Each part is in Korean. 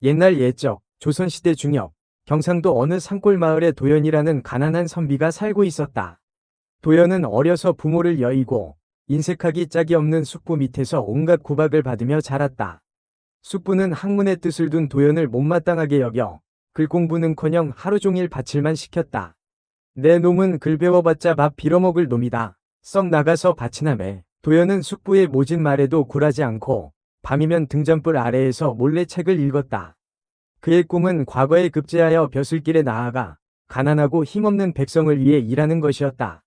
옛날 옛적 조선시대 중엽 경상도 어느 산골 마을에 도연이라는 가난한 선비가 살고 있었다. 도연은 어려서 부모를 여의고 인색하기 짝이 없는 숙부 밑에서 온갖 구박을 받으며 자랐다. 숙부는 학문의 뜻을 둔 도연을 못마땅하게 여겨 글 공부는커녕 하루 종일 밭일만 시켰다. 내 놈은 글 배워봤자 밥 빌어먹을 놈이다. 썩 나가서 밭이나 매. 도연은 숙부의 모진 말에도 굴하지 않고 밤이면 등잔불 아래에서 몰래 책을 읽었다. 그의 꿈은 과거에 급제하여 벼슬길에 나아가 가난하고 힘없는 백성을 위해 일하는 것이었다.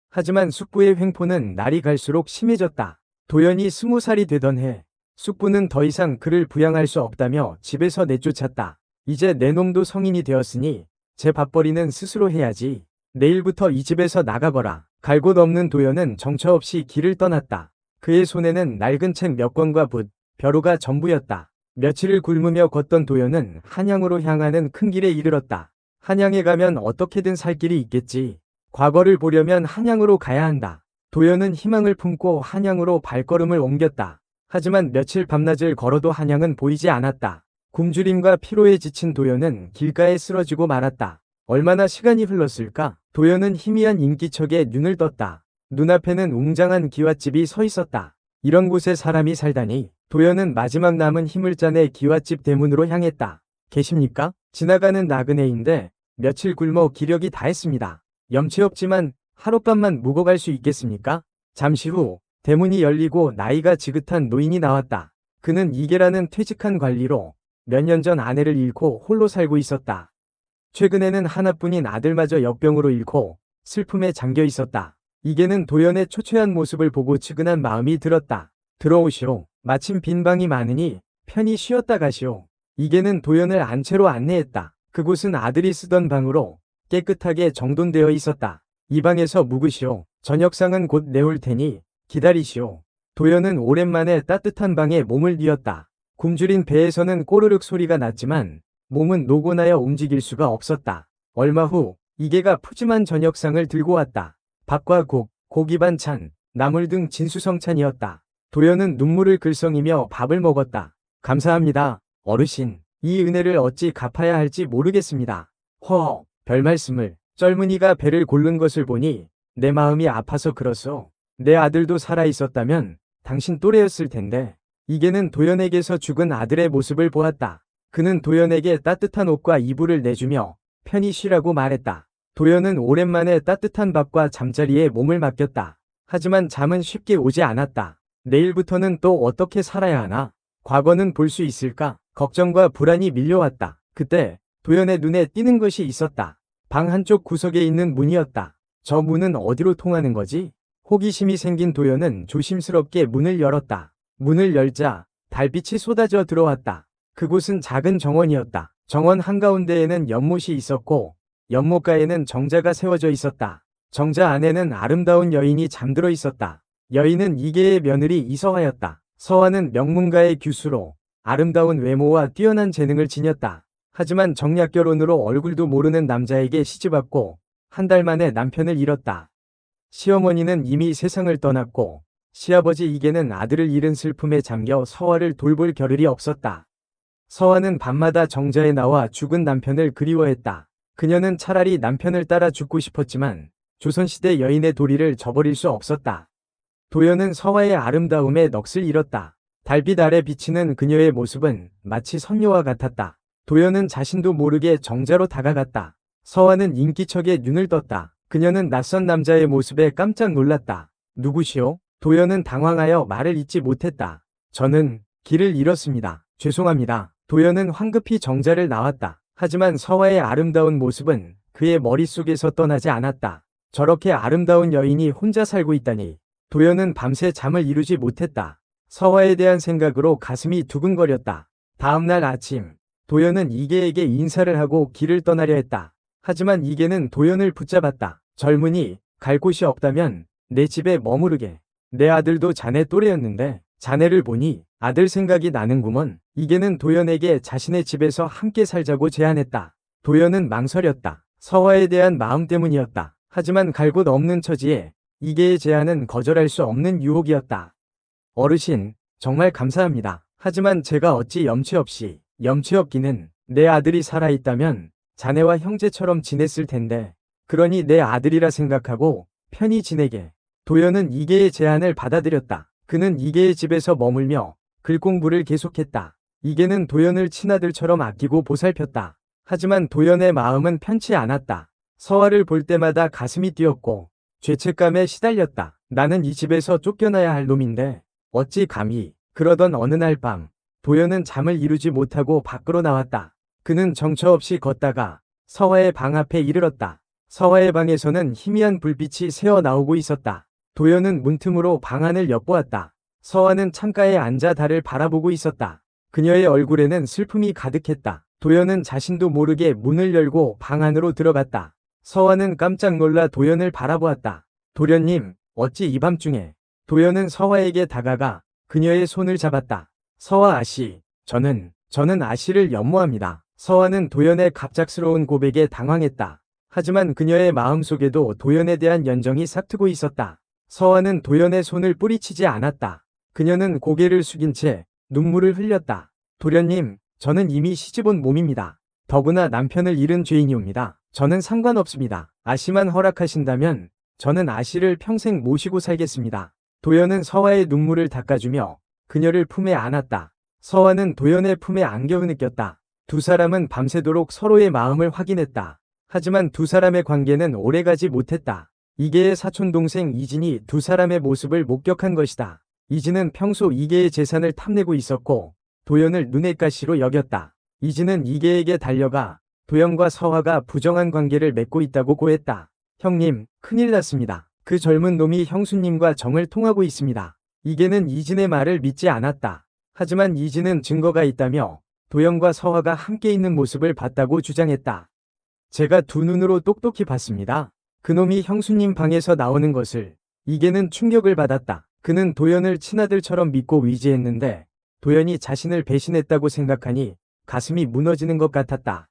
하지만 숙부의 횡포는 날이 갈수록 심해졌다. 도연이 20살이 되던 해 숙부는 더 이상 그를 부양할 수 없다며 집에서 내쫓았다. 이제 내 놈도 성인이 되었으니 제 밥벌이는 스스로 해야지. 내일부터 이 집에서 나가거라. 갈 곳 없는 도연은 정처 없이 길을 떠났다. 그의 손에는 낡은 책 몇 권과 붓, 벼루가 전부였다. 며칠을 굶으며 걷던 도연은 한양으로 향하는 큰 길에 이르렀다. 한양에 가면 어떻게든 살 길이 있겠지. 과거를 보려면 한양으로 가야 한다. 도연은 희망을 품고 한양으로 발걸음을 옮겼다. 하지만 며칠 밤낮을 걸어도 한양은 보이지 않았다. 굶주림과 피로에 지친 도연은 길가에 쓰러지고 말았다. 얼마나 시간이 흘렀을까? 도연은 희미한 인기척에 눈을 떴다. 눈앞에는 웅장한 기와집이 서 있었다. 이런 곳에 사람이 살다니. 도연은 마지막 남은 힘을 짜내 기와집 대문으로 향했다. 계십니까? 지나가는 나그네인데 며칠 굶어 기력이 다했습니다. 염치 없지만 하룻밤만 묵어 갈 수 있겠습니까? 잠시 후 대문이 열리고 나이가 지긋한 노인이 나왔다. 그는 이계라는 퇴직한 관리로 몇 년 전 아내를 잃고 홀로 살고 있었다. 최근에는 하나뿐인 아들마저 역병으로 잃고 슬픔에 잠겨 있었다. 이계는 도연의 초췌한 모습을 보고 측은한 마음이 들었다. 들어오시오. 마침 빈 방이 많으니 편히 쉬었다 가시오. 이계는 도연을 안채로 안내했다. 그곳은 아들이 쓰던 방으로 깨끗하게 정돈되어 있었다. 이 방에서 묵으시오. 저녁상은 곧 내올 테니 기다리시오. 도연은 오랜만에 따뜻한 방에 몸을 뉘었다. 굶주린 배에서는 꼬르륵 소리가 났지만 몸은 노곤하여 움직일 수가 없었다. 얼마 후 이계가 푸짐한 저녁상을 들고 왔다. 밥과 국, 고기 반찬, 나물 등 진수성찬이었다. 도연은 눈물을 글썽이며 밥을 먹었다. 감사합니다, 어르신. 이 은혜를 어찌 갚아야 할지 모르겠습니다. 별 말씀을. 젊은이가 배를 고른 것을 보니 내 마음이 아파서 그렇소. 내 아들도 살아있었다면 당신 또래였을 텐데. 이계는 도연에게서 죽은 아들의 모습을 보았다. 그는 도연에게 따뜻한 옷과 이불을 내주며 편히 쉬라고 말했다. 도연은 오랜만에 따뜻한 밥과 잠자리에 몸을 맡겼다. 하지만 잠은 쉽게 오지 않았다. 내일부터는 또 어떻게 살아야 하나? 과거는 볼 수 있을까? 걱정과 불안이 밀려왔다. 그때 도연의 눈에 띄는 것이 있었다. 방 한쪽 구석에 있는 문이었다. 저 문은 어디로 통하는 거지? 호기심이 생긴 도연은 조심스럽게 문을 열었다. 문을 열자 달빛이 쏟아져 들어왔다. 그곳은 작은 정원이었다. 정원 한가운데에는 연못이 있었고 연못가에는 정자가 세워져 있었다. 정자 안에는 아름다운 여인이 잠들어 있었다. 여인은 이계의 며느리 이서화였다. 서화는 명문가의 규수로 아름다운 외모와 뛰어난 재능을 지녔다. 하지만 정략결혼으로 얼굴도 모르는 남자에게 시집왔고 한 달 만에 남편을 잃었다. 시어머니는 이미 세상을 떠났고 시아버지 이계는 아들을 잃은 슬픔에 잠겨 서화를 돌볼 겨를이 없었다. 서화는 밤마다 정자에 나와 죽은 남편을 그리워했다. 그녀는 차라리 남편을 따라 죽고 싶었지만 조선시대 여인의 도리를 저버릴 수 없었다. 도연은 서화의 아름다움에 넋을 잃었다. 달빛 아래 비치는 그녀의 모습은 마치 선녀와 같았다. 도연은 자신도 모르게 정자로 다가갔다. 서화는 인기척에 눈을 떴다. 그녀는 낯선 남자의 모습에 깜짝 놀랐다. 누구시오? 도연은 당황하여 말을 잇지 못했다. 저는 길을 잃었습니다. 죄송합니다. 도연은 황급히 정자를 나왔다. 하지만 서화의 아름다운 모습은 그의 머릿속에서 떠나지 않았다. 저렇게 아름다운 여인이 혼자 살고 있다니. 도연은 밤새 잠을 이루지 못했다. 서화에 대한 생각으로 가슴이 두근거렸다. 다음날 아침, 도연은 이계에게 인사를 하고 길을 떠나려 했다. 하지만 이계는 도연을 붙잡았다. 젊은이, 갈 곳이 없다면 내 집에 머무르게. 내 아들도 자네 또래였는데 자네를 보니 아들 생각이 나는구먼. 이계는 도연에게 자신의 집에서 함께 살자고 제안했다. 도연은 망설였다. 서화에 대한 마음 때문이었다. 하지만 갈 곳 없는 처지에 이계의 제안은 거절할 수 없는 유혹이었다. 어르신, 정말 감사합니다. 하지만 제가 어찌 염치 없이 염치없기는 내 아들이 살아있다면 자네와 형제처럼 지냈을 텐데 그러니 내 아들이라 생각하고 편히 지내게. 도연은 이계의 제안을 받아들였다. 그는 이계의 집에서 머물며 글 공부를 계속했다. 이계는 도연을 친아들처럼 아끼고 보살폈다. 하지만 도연의 마음은 편치 않았다. 서화를 볼 때마다 가슴이 뛰었고 죄책감에 시달렸다. 나는 이 집에서 쫓겨나야 할 놈인데 어찌 감히. 그러던 어느 날 밤 도연은 잠을 이루지 못하고 밖으로 나왔다. 그는 정처 없이 걷다가 서화의 방 앞에 이르렀다. 서화의 방에서는 희미한 불빛이 새어 나오고 있었다. 도연은 문틈으로 방 안을 엿보았다. 서화는 창가에 앉아 달을 바라보고 있었다. 그녀의 얼굴에는 슬픔이 가득했다. 도연은 자신도 모르게 문을 열고 방 안으로 들어갔다. 서화는 깜짝 놀라 도연을 바라보았다. 도련님, 어찌 이 밤중에. 도연은 서화에게 다가가 그녀의 손을 잡았다. 서화 아씨, 저는 아씨를 연모합니다. 서화는 도연의 갑작스러운 고백에 당황했다. 하지만 그녀의 마음속에도 도연에 대한 연정이 싹트고 있었다. 서화는 도연의 손을 뿌리치지 않았다. 그녀는 고개를 숙인 채 눈물을 흘렸다. 도련님, 저는 이미 시집온 몸입니다. 더구나 남편을 잃은 죄인이옵니다. 저는 상관없습니다. 아씨만 허락하신다면 저는 아씨를 평생 모시고 살겠습니다. 도연은 서화의 눈물을 닦아주며 그녀를 품에 안았다. 서화는 도연의 품에 안겨 느꼈다. 두 사람은 밤새도록 서로의 마음을 확인했다. 하지만 두 사람의 관계는 오래가지 못했다. 이계의 사촌동생 이진이 두 사람의 모습을 목격한 것이다. 이진은 평소 이계의 재산을 탐내고 있었고 도연을 눈엣 가시로 여겼다. 이진은 이계에게 달려가 도연과 서화가 부정한 관계를 맺고 있다고 고했다. 형님, 큰일 났습니다. 그 젊은 놈이 형수님과 정을 통하고 있습니다. 이계는 이진의 말을 믿지 않았다. 하지만 이진은 증거가 있다며 도연과 서화가 함께 있는 모습을 봤다고 주장했다. 제가 두 눈으로 똑똑히 봤습니다. 그놈이 형수님 방에서 나오는 것을. 이계는 충격을 받았다. 그는 도연을 친아들처럼 믿고 위지했는데 도연이 자신을 배신했다고 생각하니 가슴이 무너지는 것 같았다.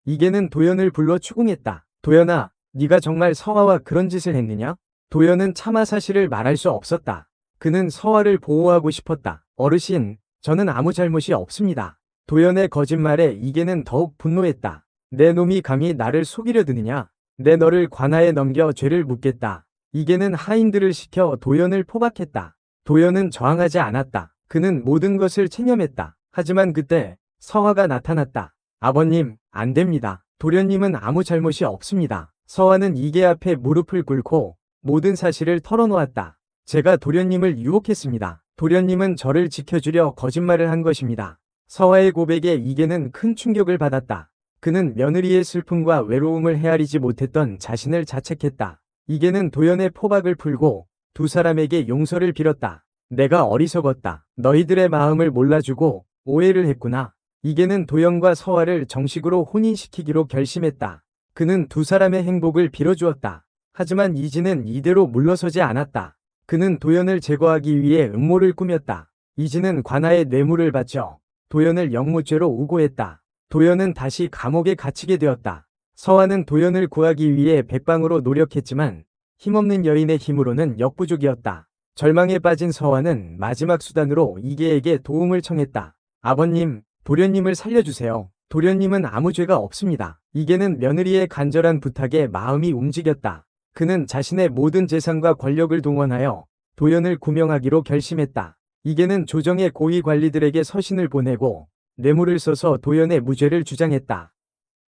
이계는 도연을 불러 추궁했다. 도연아, 네가 정말 서화와 그런 짓을 했느냐? 도연은 차마 사실을 말할 수 없었다. 그는 서화를 보호하고 싶었다. 어르신, 저는 아무 잘못이 없습니다. 도연의 거짓말에 이계는 더욱 분노했다. 내 놈이 감히 나를 속이려 드느냐? 내 너를 관아에 넘겨 죄를 묻겠다. 이계는 하인들을 시켜 도연을 포박했다. 도연은 저항하지 않았다. 그는 모든 것을 체념했다. 하지만 그때 서화가 나타났다. 아버님, 안 됩니다. 도련님은 아무 잘못이 없습니다. 서화는 이계 앞에 무릎을 꿇고 모든 사실을 털어놓았다. 제가 도련님을 유혹했습니다. 도련님은 저를 지켜주려 거짓말을 한 것입니다. 서화의 고백에 이계는 큰 충격을 받았다. 그는 며느리의 슬픔과 외로움을 헤아리지 못했던 자신을 자책했다. 이계는 도연의 포박을 풀고 두 사람에게 용서를 빌었다. 내가 어리석었다. 너희들의 마음을 몰라주고 오해를 했구나. 이계는 도연과 서화를 정식으로 혼인시키기로 결심했다. 그는 두 사람의 행복을 빌어주었다. 하지만 이진은 이대로 물러서지 않았다. 그는 도연을 제거하기 위해 음모를 꾸몄다. 이진은 관아에 뇌물을 바쳐 도연을 영모죄로 우고했다. 도연은 다시 감옥에 갇히게 되었다. 서화는 도연을 구하기 위해 백방으로 노력했지만 힘없는 여인의 힘으로는 역부족이었다. 절망에 빠진 서화는 마지막 수단으로 이계에게 도움을 청했다. 아버님, 도련님을 살려주세요. 도련님은 아무 죄가 없습니다. 이계는 며느리의 간절한 부탁에 마음이 움직였다. 그는 자신의 모든 재산과 권력을 동원하여 도연을 구명하기로 결심했다. 이계는 조정의 고위 관리들에게 서신을 보내고 뇌물을 써서 도연의 무죄를 주장했다.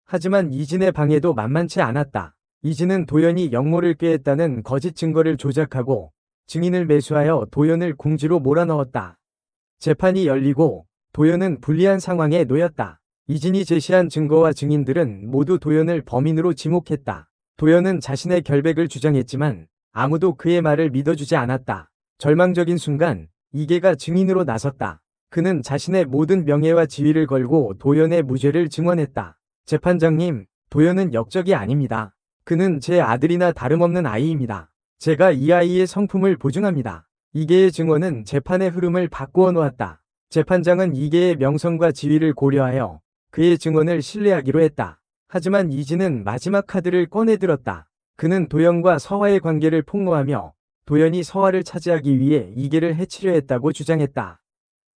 하지만 이진의 방해도 만만치 않았다. 이진은 도연이 영모를 꾀했다는 거짓 증거를 조작하고 증인을 매수하여 도연을 궁지로 몰아넣었다. 재판이 열리고 도연은 불리한 상황에 놓였다. 이진이 제시한 증거와 증인들은 모두 도연을 범인으로 지목했다. 도연은 자신의 결백을 주장했지만 아무도 그의 말을 믿어주지 않았다. 절망적인 순간 이계가 증인으로 나섰다. 그는 자신의 모든 명예와 지위를 걸고 도연의 무죄를 증언했다. 재판장님, 도연은 역적이 아닙니다. 그는 제 아들이나 다름없는 아이입니다. 제가 이 아이의 성품을 보증합니다. 이계의 증언은 재판의 흐름을 바꾸어 놓았다. 재판장은 이계의 명성과 지위를 고려하여 그의 증언을 신뢰하기로 했다. 하지만 이진은 마지막 카드를 꺼내들었다. 그는 도연과 서화의 관계를 폭로하며 도연이 서화를 차지하기 위해 이계를 해치려 했다고 주장했다.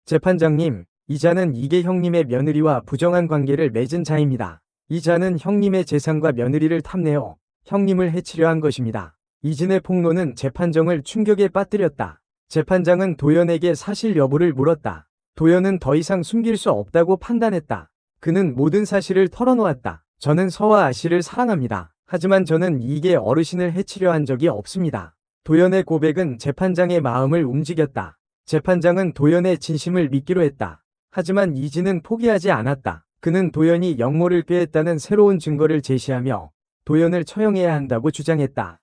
재판장님, 이자는 이계 형님의 며느리와 부정한 관계를 맺은 자입니다. 이자는 형님의 재산과 며느리를 탐내어 형님을 해치려 한 것입니다. 이진의 폭로는 재판정을 충격에 빠뜨렸다. 재판장은 도연에게 사실 여부를 물었다. 도연은 더 이상 숨길 수 없다고 판단했다. 그는 모든 사실을 털어놓았다. 저는 서와 아씨를 사랑합니다. 하지만 저는 이계 어르신을 해치려 한 적이 없습니다. 도연의 고백은 재판장의 마음을 움직였다. 재판장은 도연의 진심을 믿기로 했다. 하지만 이진은 포기하지 않았다. 그는 도연이 영모를 꾀했다는 새로운 증거를 제시하며 도연을 처형해야 한다고 주장했다.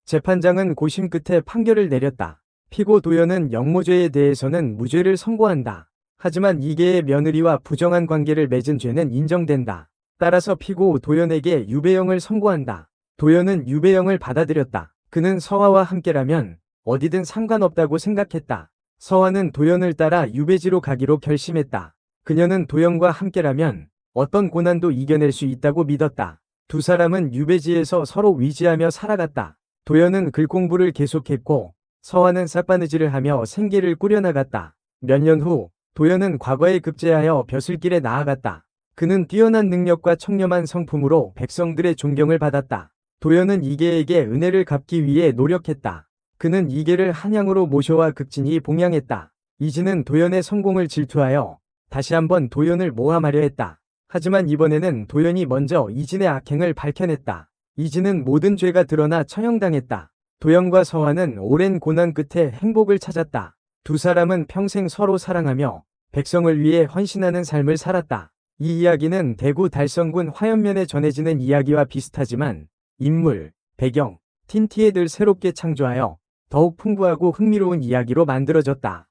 재판장은 고심 끝에 판결을 내렸다. 피고 도연은 영모죄에 대해서는 무죄를 선고한다. 하지만 이계의 며느리와 부정한 관계를 맺은 죄는 인정된다. 따라서 피고 도연에게 유배형을 선고한다. 도연은 유배형을 받아들였다. 그는 서화와 함께라면 어디든 상관없다고 생각했다. 서화는 도연을 따라 유배지로 가기로 결심했다. 그녀는 도연과 함께라면 어떤 고난도 이겨낼 수 있다고 믿었다. 두 사람은 유배지에서 서로 위지하며 살아갔다. 도연은 글 공부를 계속했고 서화는 싹바느질을 하며 생계를 꾸려나갔다. 몇 년 후 도연은 과거에 급제하여 벼슬길에 나아갔다. 그는 뛰어난 능력과 청렴한 성품으로 백성들의 존경을 받았다. 도연은 이계에게 은혜를 갚기 위해 노력했다. 그는 이계를 한양으로 모셔와 극진히 봉양했다. 이진은 도연의 성공을 질투하여 다시 한번 도연을 모함하려 했다. 하지만 이번에는 도연이 먼저 이진의 악행을 밝혀냈다. 이진은 모든 죄가 드러나 처형당했다. 도연과 서화는 오랜 고난 끝에 행복을 찾았다. 두 사람은 평생 서로 사랑하며 백성을 위해 헌신하는 삶을 살았다. 이 이야기는 대구 달성군 화연면에 전해지는 이야기와 비슷하지만 인물, 배경, 틴티에들 새롭게 창조하여 더욱 풍부하고 흥미로운 이야기로 만들어졌다.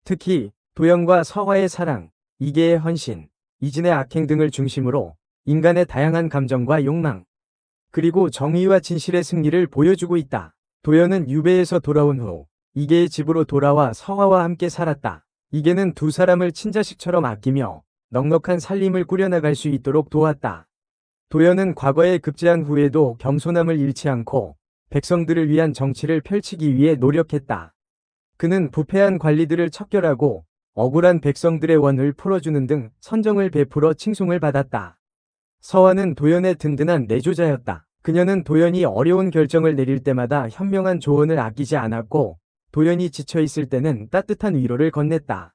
특히 도연과 서화의 사랑, 이계의 헌신, 이진의 악행 등을 중심으로 인간의 다양한 감정과 욕망, 그리고 정의와 진실의 승리를 보여주고 있다. 도연은 유배에서 돌아온 후 이계의 집으로 돌아와 서화와 함께 살았다. 이계는 두 사람을 친자식처럼 아끼며 넉넉한 살림을 꾸려나갈 수 있도록 도왔다. 도연은 과거에 급제한 후에도 겸손함을 잃지 않고 백성들을 위한 정치를 펼치기 위해 노력했다. 그는 부패한 관리들을 척결하고 억울한 백성들의 원을 풀어주는 등 선정을 베풀어 칭송을 받았다. 서화는 도연의 든든한 내조자였다. 그녀는 도연이 어려운 결정을 내릴 때마다 현명한 조언을 아끼지 않았고 도연이 지쳐있을 때는 따뜻한 위로를 건넸다.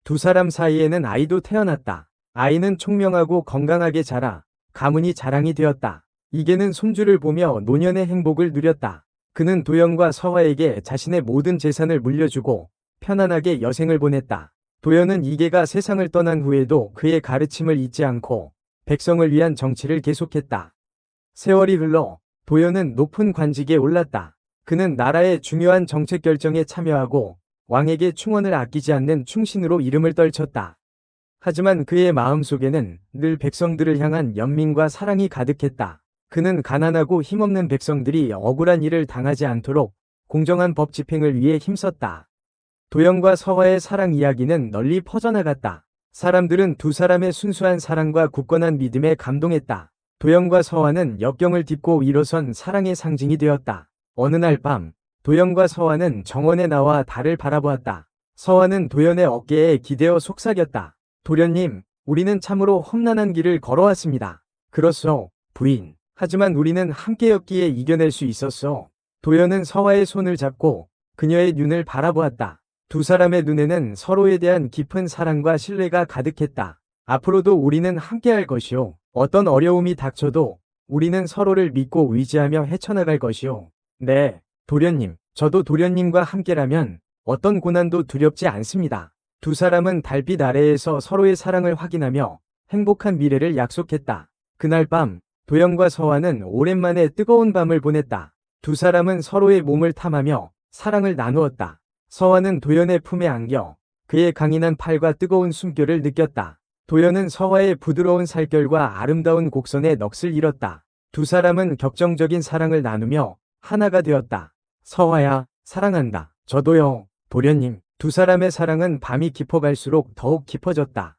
두 사람 사이에는 아이도 태어났다. 아이는 총명하고 건강하게 자라 가문이 자랑이 되었다. 이계는 손주를 보며 노년의 행복을 누렸다. 그는 도연과 서화에게 자신의 모든 재산을 물려주고 편안하게 여생을 보냈다. 도연은 이계가 세상을 떠난 후에도 그의 가르침을 잊지 않고 백성을 위한 정치를 계속했다. 세월이 흘러 도연은 높은 관직에 올랐다. 그는 나라의 중요한 정책 결정에 참여하고 왕에게 충원을 아끼지 않는 충신으로 이름을 떨쳤다. 하지만 그의 마음속에는 늘 백성들을 향한 연민과 사랑이 가득했다. 그는 가난하고 힘없는 백성들이 억울한 일을 당하지 않도록 공정한 법 집행을 위해 힘썼다. 도연과 서화의 사랑 이야기는 널리 퍼져나갔다. 사람들은 두 사람의 순수한 사랑과 굳건한 믿음에 감동했다. 도연과 서화는 역경을 딛고 일어선 사랑의 상징이 되었다. 어느 날 밤, 도연과 서화는 정원에 나와 달을 바라보았다. 서화는 도연의 어깨에 기대어 속삭였다. 도련님, 우리는 참으로 험난한 길을 걸어왔습니다. 그렇소, 부인. 하지만 우리는 함께였기에 이겨낼 수 있었소. 도연은 서화의 손을 잡고 그녀의 눈을 바라보았다. 두 사람의 눈에는 서로에 대한 깊은 사랑과 신뢰가 가득했다. 앞으로도 우리는 함께할 것이오. 어떤 어려움이 닥쳐도 우리는 서로를 믿고 의지하며 헤쳐나갈 것이오. 네, 도련님. 저도 도련님과 함께라면 어떤 고난도 두렵지 않습니다. 두 사람은 달빛 아래에서 서로의 사랑을 확인하며 행복한 미래를 약속했다. 그날 밤, 도연과 서화는 오랜만에 뜨거운 밤을 보냈다. 두 사람은 서로의 몸을 탐하며 사랑을 나누었다. 서화는 도연의 품에 안겨 그의 강인한 팔과 뜨거운 숨결을 느꼈다. 도연은 서화의 부드러운 살결과 아름다운 곡선에 넋을 잃었다. 두 사람은 격정적인 사랑을 나누며 하나가 되었다. 서화야, 사랑한다. 저도요, 도련님. 두 사람의 사랑은 밤이 깊어갈수록 더욱 깊어졌다.